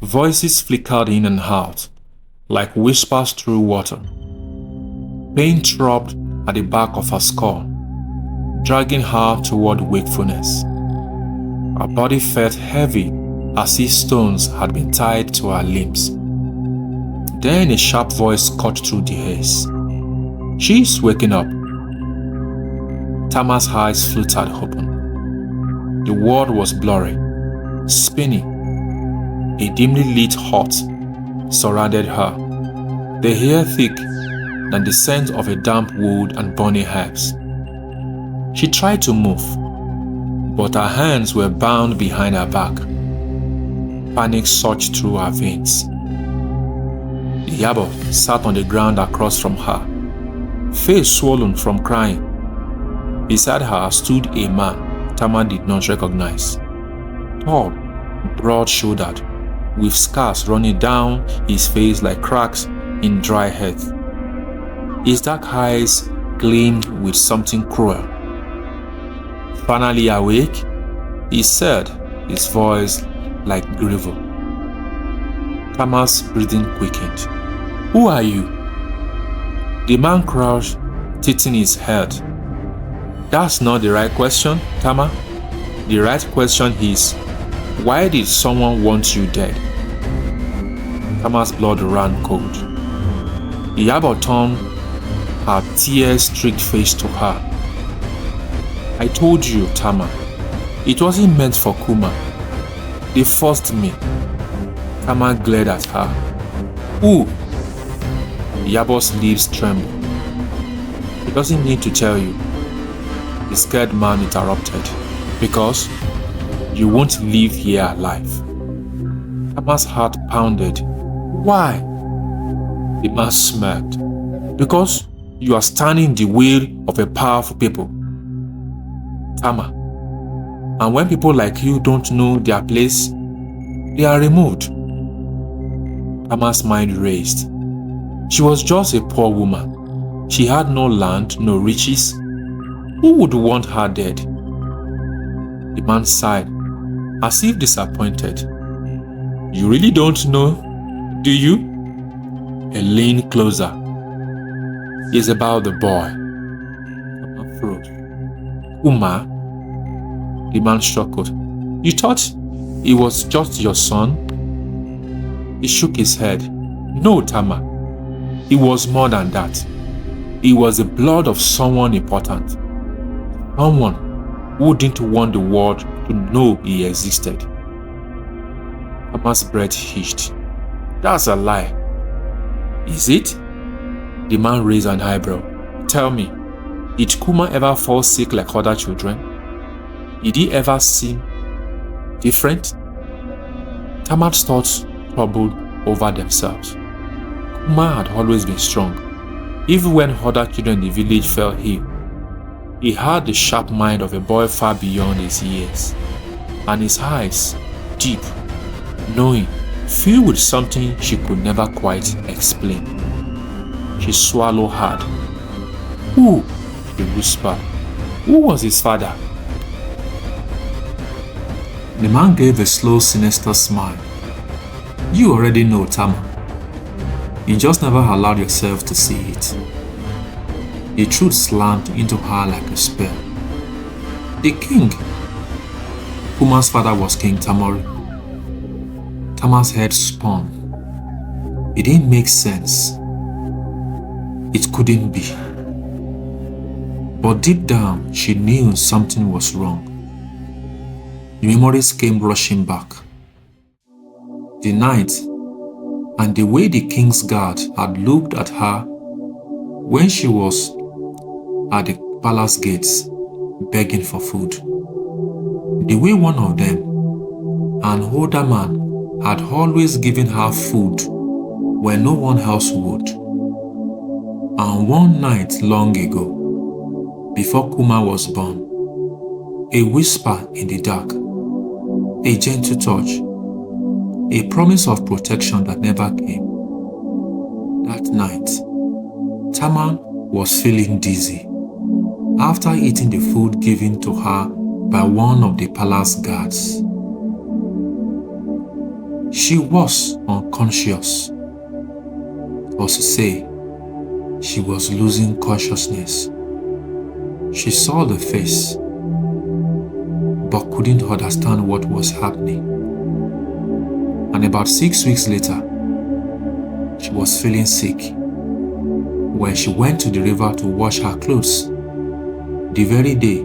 Voices flickered in and out, like whispers through water. Pain throbbed at the back of her skull, dragging her toward wakefulness. Her body felt heavy as if stones had been tied to her limbs. Then a sharp voice cut through the haze. "She's waking up." Tama's eyes fluttered open. The world was blurry, spinning. A dimly lit hut surrounded her, the air thick than the scent of a damp wood and burning herbs. She tried to move, but her hands were bound behind her back. Panic surged through her veins. The Yabo sat on the ground across from her, face swollen from crying. Beside her stood a man Tama did not recognize. Tall, broad-shouldered, with scars running down his face like cracks in dry earth. His dark eyes gleamed with something cruel. "Finally awake?" he said, his voice like gravel. Tama's breathing quickened. "Who are you?" The man crouched, tilting his head. "That's not the right question, Tama. The right question is, why did someone want you dead?" Tama's blood ran cold. The Yabo turned her tear-streaked face to her. "I told you, Tama. It wasn't meant for Kuma. They forced me." Tama glared at her. "Who?" Yabo's lips trembled. "He doesn't need to tell you," the scared man interrupted, "because you won't leave here alive." Tama's heart pounded. "Why?" The man smirked. "Because you are standing in the way of a powerful people, Tama. And when people like you don't know their place, they are removed." Tama's mind raced. She was just a poor woman. She had no land, no riches. Who would want her dead? The man sighed, as if disappointed. "You really don't know, do you?" He leaned closer. "It's about the boy." Tama froze. "Kuma?" The man chuckled. "You thought he was just your son?" He shook his head. "No, Tama. He was more than that. He was the blood of someone important. Someone who didn't want the world to know he existed." Tama's breath hitched. "That's a lie." "Is it?" The man raised an eyebrow. "Tell me, did Kuma ever fall sick like other children? Did he ever seem different?" Tama's thoughts troubled over themselves. Kuma had always been strong, even when other children in the village fell ill. He had the sharp mind of a boy far beyond his years, and his eyes, deep, knowing, filled with something she could never quite explain. She swallowed hard. "Who?" she whispered. "Who was his father?" The man gave a slow, sinister smile. "You already know, Tama. You just never allowed yourself to see it." The truth slammed into her like a spear. "The king." Kuma's father was King Tamori. Tama's head spun. It didn't make sense. It couldn't be. But deep down, she knew something was wrong. The memories came rushing back. The night, and the way the king's guard had looked at her when she was at the palace gates begging for food. The way one of them, an older man, had always given her food when no one else would. And one night long ago, before Kuma was born, a whisper in the dark, a gentle touch, a promise of protection that never came. That night, Tama was feeling dizzy after eating the food given to her by one of the palace guards. She was unconscious, or to say, she was losing consciousness. She saw the face, but couldn't understand what was happening. And about 6 weeks later, she was feeling sick when she went to the river to wash her clothes. The very day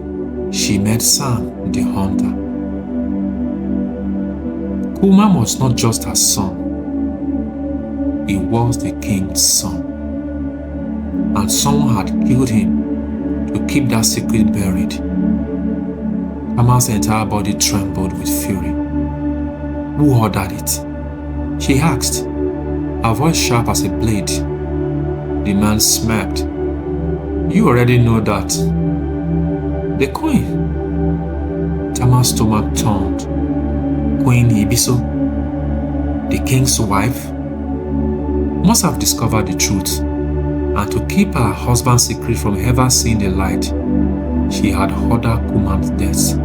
she met Sam, the hunter. Kuma was not just her son, he was the king's son. And someone had killed him to keep that secret buried. Tama's entire body trembled with fury. Who ordered it? She asked, her voice sharp as a blade. The man smirked. You already know that. The queen. Tama's stomach turned. Queen Ibiso, the king's wife, must have discovered the truth, and to keep her husband's secret from ever seeing the light, she had ordered Kuma's death.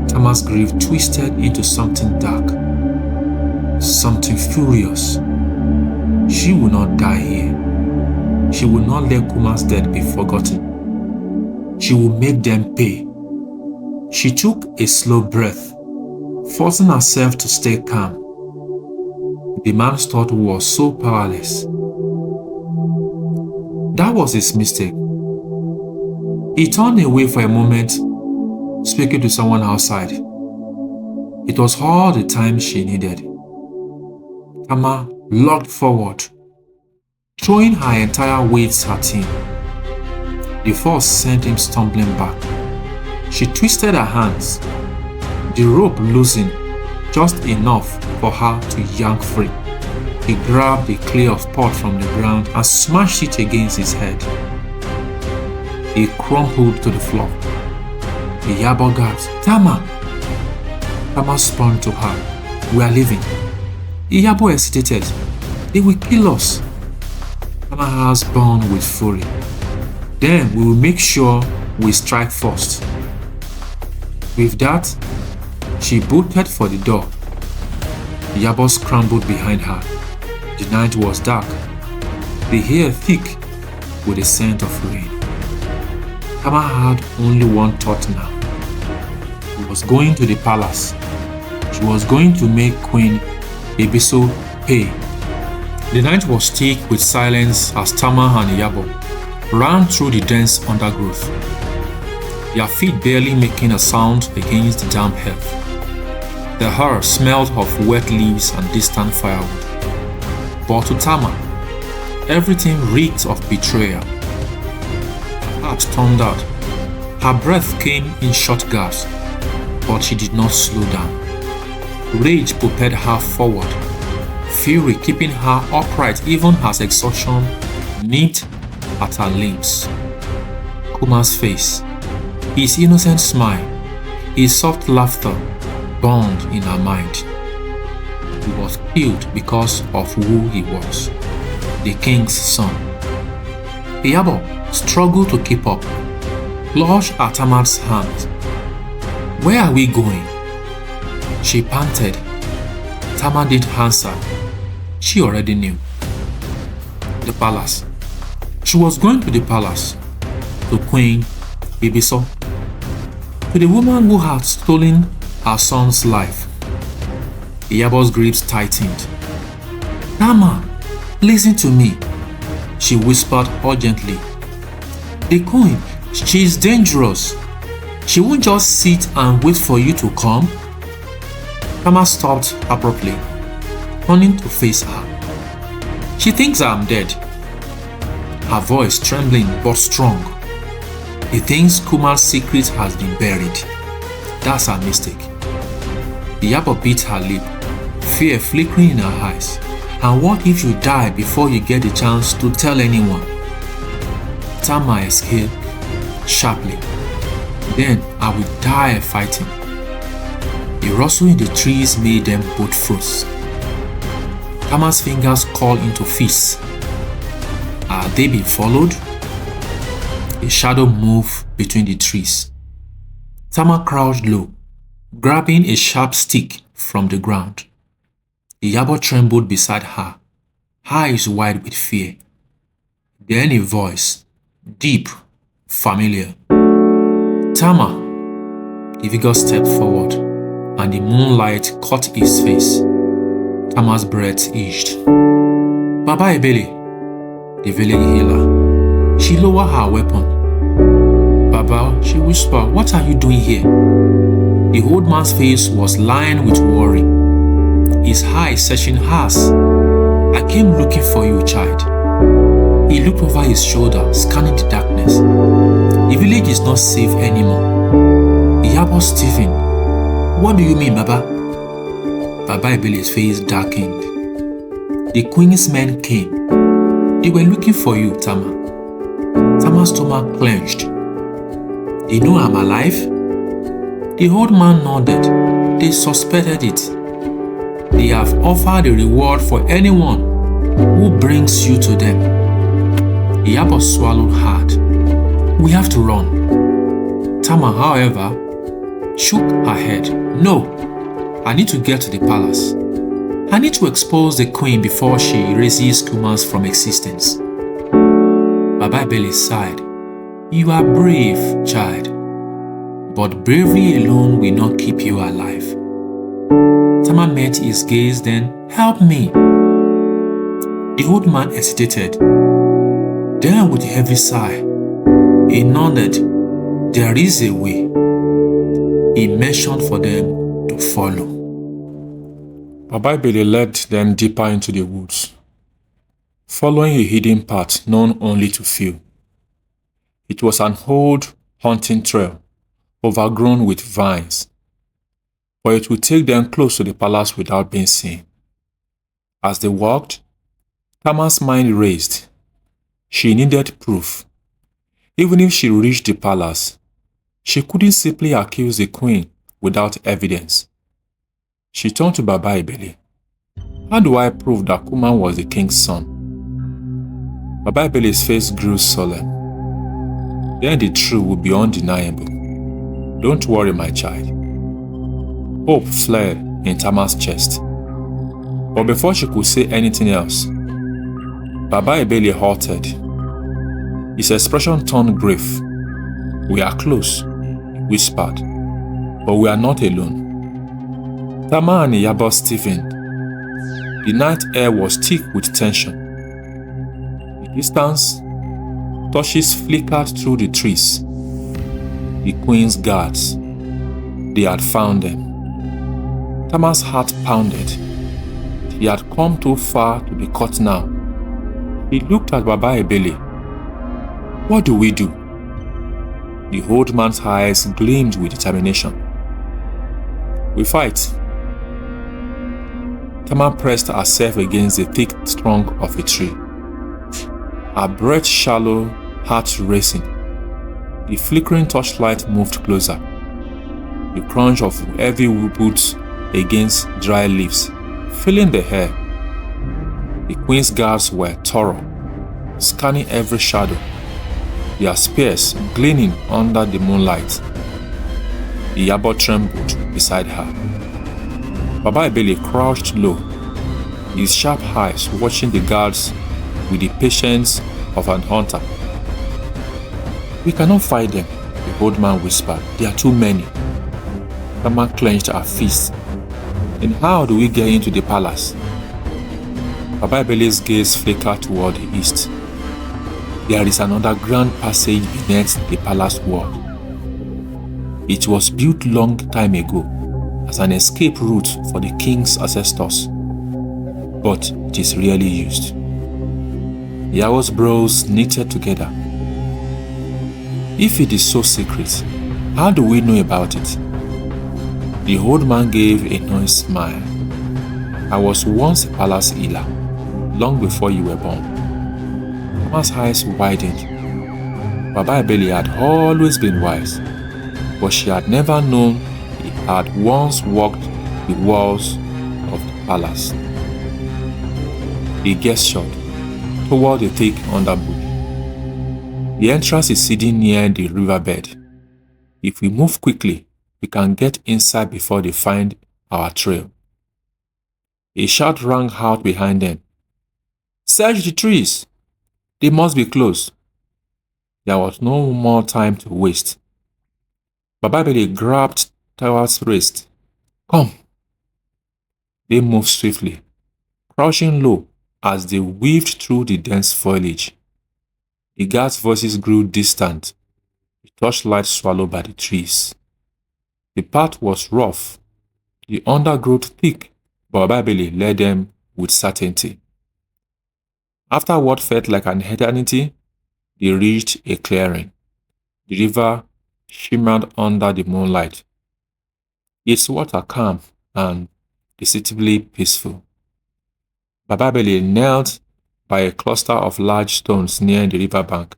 Tama's grief twisted into something dark, something furious. She would not die here. She would not let Kuma's death be forgotten. She would make them pay. She took a slow breath, forcing herself to stay calm. The man's thought was so powerless. That was his mistake. He turned away for a moment, speaking to someone outside. It was all the time she needed. Tama lurched forward, throwing her entire weight at him. The force sent him stumbling back. She twisted her hands, the rope loosened just enough for her to yank free. He grabbed a clay of pot from the ground and smashed it against his head. He crumpled to the floor. The Yabo gasped, Tama! Tama spun to her. We are leaving. The Yabo hesitated. They will kill us. Tama's eyes burned with fury. Then we will make sure we strike first. With that, she bolted for the door. The Yabo scrambled behind her. The night was dark, the air thick with the scent of rain. Tama had only one thought now. She was going to the palace. She was going to make Queen Ibiso pay. The night was thick with silence as Tama and Yabo ran through the dense undergrowth, their feet barely making a sound against the damp earth. The air smelled of wet leaves and distant firewood. But to Tama, everything reeked of betrayal. Her heart stormed out. Her breath came in short gasps, but she did not slow down. Rage propelled her forward, fury keeping her upright even as exhaustion nipped at her limbs. Kuma's face, his innocent smile, his soft laughter burned in her mind. He was killed because of who he was, the king's son. Yabo struggled to keep up, clutched at Tama's hand. Where are we going? She panted. Tama didn't answer. She already knew. The palace. She was going to the palace, to Queen Ibiso, to the woman who had stolen her son's life. Yabo's grips tightened. Tama, listen to me, she whispered urgently. The queen, she is dangerous. She won't just sit and wait for you to come. Tama stopped abruptly, turning to face her. She thinks I'm dead. Her voice trembling but strong. He thinks Kuma's secret has been buried. That's her mistake. Yabo bit her lip, fear flickering in her eyes. And what if you die before you get the chance to tell anyone? Tama escaped sharply. Then I will die fighting. A rustle in the trees made them both froze. Tama's fingers curled into fists. Are they being followed? A shadow moved between the trees. Tama crouched low, grabbing a sharp stick from the ground. Iyabo trembled beside her, eyes wide with fear. Then a voice, deep, familiar. Tama! The figure stepped forward, and the moonlight caught his face. Tama's breath eased. Baba Ebele, the village healer. She lowered her weapon. Baba, she whispered, what are you doing here? The old man's face was lined with worry, his eyes searching hers. I came looking for you, child. He looked over his shoulder, scanning the darkness. The village is not safe anymore. Iyabo Stephen, what do you mean, Baba? Baba Ebele's face darkened. The queen's men came. They were looking for you, Tama. Tama's stomach clenched. They know I'm alive? The old man nodded. They suspected it. They have offered a reward for anyone who brings you to them. Iyabo swallowed hard. We have to run. Tama, however, shook her head. No, I need to get to the palace. I need to expose the queen before she erases KUMA'S from existence. Baba Ebele sighed. You are brave, child. But bravery alone will not keep you alive. Tama met his gaze, then, help me. The old man hesitated. Then with a heavy sigh, he nodded. There is a way. He motioned for them to follow. Baba Ebele led them deeper into the woods, following a hidden path known only to few. It was an old hunting trail, overgrown with vines, but it would take them close to the palace without being seen. As they walked, Tama's mind raced. She needed proof. Even if she reached the palace, she couldn't simply accuse the queen without evidence. She turned to Baba Ebele. How do I prove that KUMA was the king's son? Baba Ebele's face grew solemn. Then the truth would be undeniable. Don't worry, my child. Hope flared in Tama's chest. But before she could say anything else, Baba Ebele halted. His expression turned grave. We are close, he whispered, but we are not alone. Tama and Iyabo Stephen. The night air was thick with tension. In the distance, torches flickered through the trees. The queen's guards. They had found them. Tama's heart pounded. He had come too far to be caught now. He looked at Baba Ebele. What do we do? The old man's eyes gleamed with determination. We fight. Tama pressed herself against the thick trunk of a tree. Her breath shallow, heart racing. The flickering torchlight moved closer. The crunch of heavy boots against dry leaves, filling the air. The queen's guards were thorough, scanning every shadow, their spears gleaming under the moonlight. Iyabo trembled beside her. Baba Ebele crouched low, his sharp eyes watching the guards with the patience of an hunter. We cannot fight them, the old man whispered. There are too many. Tama clenched her fist. Then how do we get into the palace? Baba Ebele's gaze flickered toward the east. There is an underground passage beneath the palace wall. It was built long time ago as an escape route for the king's ancestors, but it is rarely used. Iyabo's brows knitted together. If it is so secret, how do we know about it? The old man gave a knowing smile. I was once a palace healer, long before you were born. Tama's eyes widened. Baba Ebele had always been wise, but she had never known he had once walked the walls of the palace. He gestured toward the thick underbrush. The entrance is sitting near the riverbed. If we move quickly, we can get inside before they find our trail. A shout rang out behind them. "Search the trees! They must be close." There was no more time to waste. Baba Bele grabbed Tawa's wrist. "Come!" They moved swiftly, crouching low as they weaved through the dense foliage. The guards' voices grew distant, the torchlight swallowed by the trees. The path was rough, the undergrowth thick, but Baba Bele led them with certainty. After what felt like an eternity, they reached a clearing. The river shimmered under the moonlight, its water calm and deceptively peaceful. Baba Bele knelt by a cluster of large stones near the riverbank.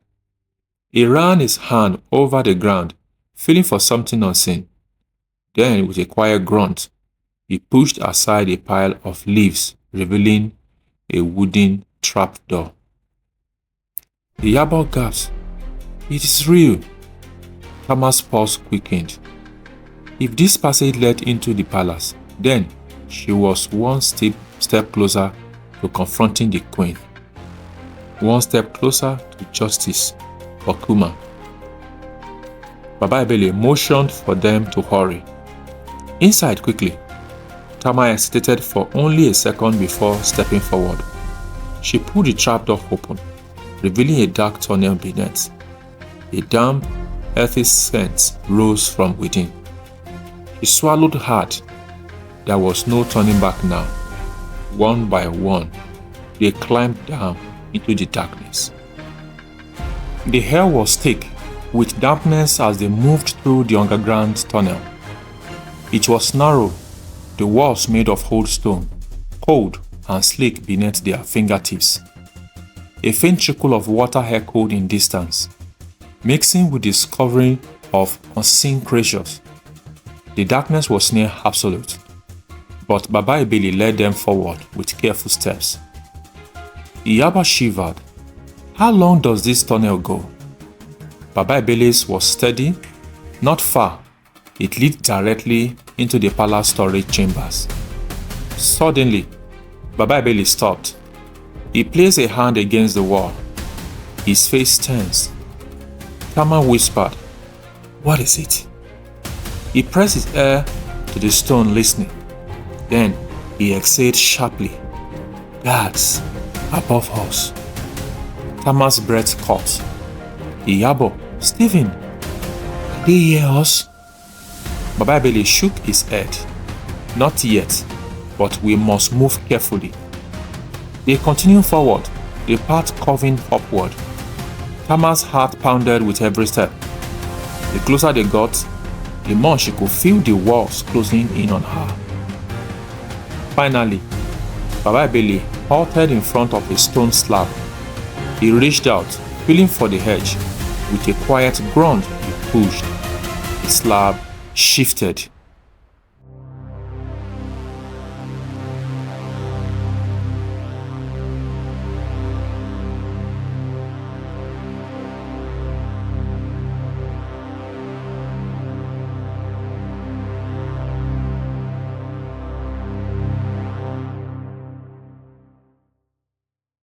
He ran his hand over the ground, feeling for something unseen. Then, with a quiet grunt, he pushed aside a pile of leaves, revealing a wooden trapdoor. The Yabo gasped. "It is real." Tama's pulse quickened. If this passage led into the palace, then she was one step closer to confronting the queen. One step closer to justice for Kuma. Baba Bele motioned for them to hurry. "Inside quickly." Tama hesitated for only a second before stepping forward. She pulled the trapdoor open, revealing a dark tunnel beneath. A damp, earthy scent rose from within. She swallowed hard. There was no turning back now. One by one, they climbed down into the darkness. The air was thick with dampness as they moved through the underground tunnel. It was narrow, the walls made of old stone, cold and sleek beneath their fingertips. A faint trickle of water echoed in distance, mixing with the scurrying of unseen creatures. The darkness was near absolute, but Baba Bele led them forward with careful steps. Iyaba shivered. How long does this tunnel go? Baba Bele's was steady, not far. It led directly into the palace storage chambers. Suddenly, Baba Bele stopped. He placed a hand against the wall. His face tensed. Tama whispered, "What is it?" He pressed his ear to the stone, listening. Then he exhaled sharply. "Guards above us." Tama's breath caught. "Iyabo, Stephen, can they hear us?" Baba Bele shook his head. "Not yet, but we must move carefully." They continued forward, the path curving upward. Tama's heart pounded with every step. The closer they got, the more she could feel the walls closing in on her. Finally, Baba Bele halted in front of a stone slab. He reached out, feeling for the edge. With a quiet grunt, he pushed. The slab shifted.